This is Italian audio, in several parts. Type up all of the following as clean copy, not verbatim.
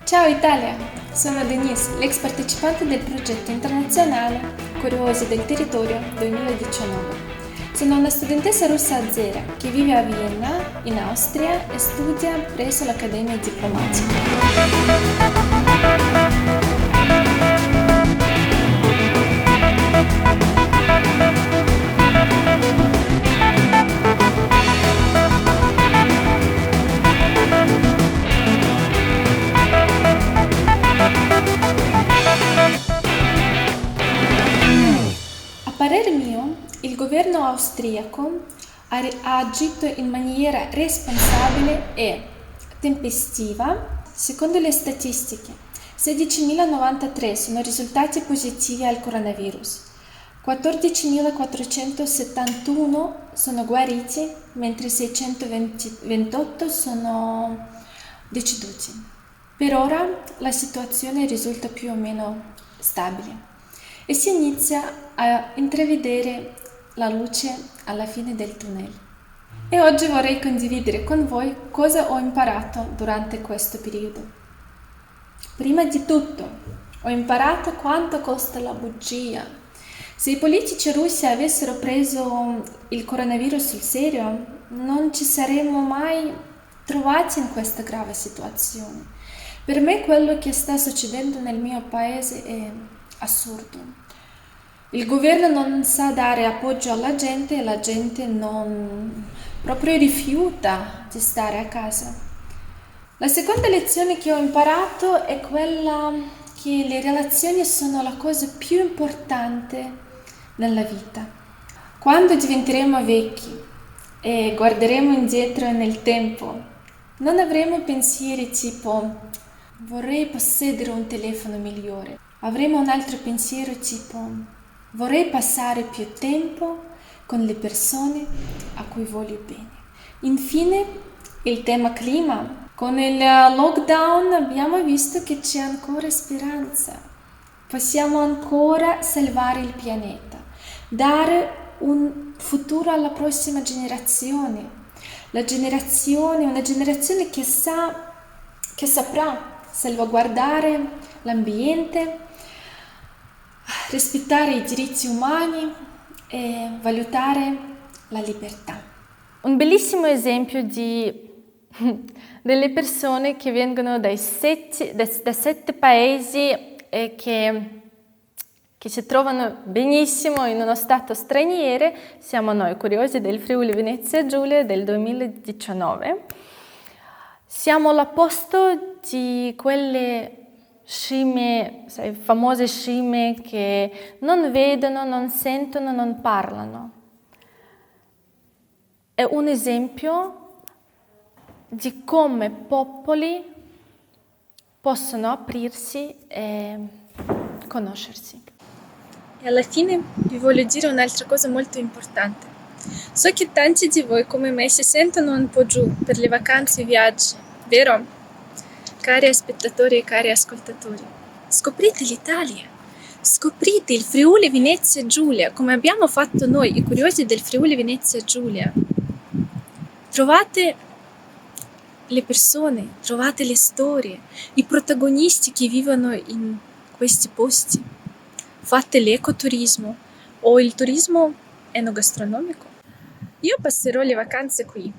Ciao Italia, sono Denise, l'ex partecipante del progetto internazionale Curiosi del Territorio 2019. Sono una studentessa russa azera che vive a Vienna, in Austria, e studia presso l'Accademia Diplomatica. A parer mio, il governo austriaco ha agito in maniera responsabile e tempestiva. Secondo le statistiche, 16.093 sono risultati positivi al coronavirus, 14.471 sono guariti, mentre 628 sono deceduti. Per ora la situazione risulta più o meno stabile e si inizia a intravedere la luce alla fine del tunnel. E oggi vorrei condividere con voi cosa ho imparato durante questo periodo. Prima di tutto, ho imparato quanto costa la bugia. Se i politici russi avessero preso il coronavirus sul serio, non ci saremmo mai trovati in questa grave situazione. Per me quello che sta succedendo nel mio paese è assurdo. Il governo non sa dare appoggio alla gente e la gente non proprio rifiuta di stare a casa. La seconda lezione che ho imparato è quella che le relazioni sono la cosa più importante nella vita. Quando diventeremo vecchi e guarderemo indietro nel tempo, non avremo pensieri tipo vorrei possedere un telefono migliore. Avremo un altro pensiero tipo vorrei passare più tempo con le persone a cui voglio bene. Infine, il tema clima. Con il lockdown abbiamo visto che c'è ancora speranza. Possiamo ancora salvare il pianeta, dare un futuro alla prossima generazione. Una generazione che saprà salvaguardare l'ambiente, rispettare i diritti umani e valutare la libertà. Un bellissimo esempio delle persone che vengono da 7 paesi e che si trovano benissimo in uno stato straniero siamo noi, curiosi del Friuli Venezia Giulia del 2019. Siamo l'opposto di quelle scimmie, famose scimmie che non vedono, non sentono, non parlano. È un esempio di come popoli possono aprirsi e conoscersi. E alla fine vi voglio dire un'altra cosa molto importante. So che tanti di voi come me si sentono un po' giù per le vacanze e i viaggi, vero? Cari spettatori e cari ascoltatori, scoprite l'Italia, scoprite il Friuli Venezia Giulia, come abbiamo fatto noi, i curiosi del Friuli Venezia Giulia. Trovate le persone, trovate le storie, i protagonisti che vivono in questi posti. Fate l'ecoturismo o il turismo enogastronomico. Io passerò le vacanze qui.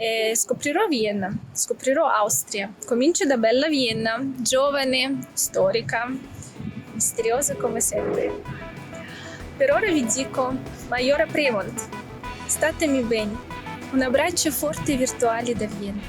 E scoprirò Vienna, scoprirò Austria. Comincio da bella Vienna, giovane, storica, misteriosa come sempre. Per ora vi dico Majora Prevont, statemi bene. Un abbraccio forte e virtuale da Vienna.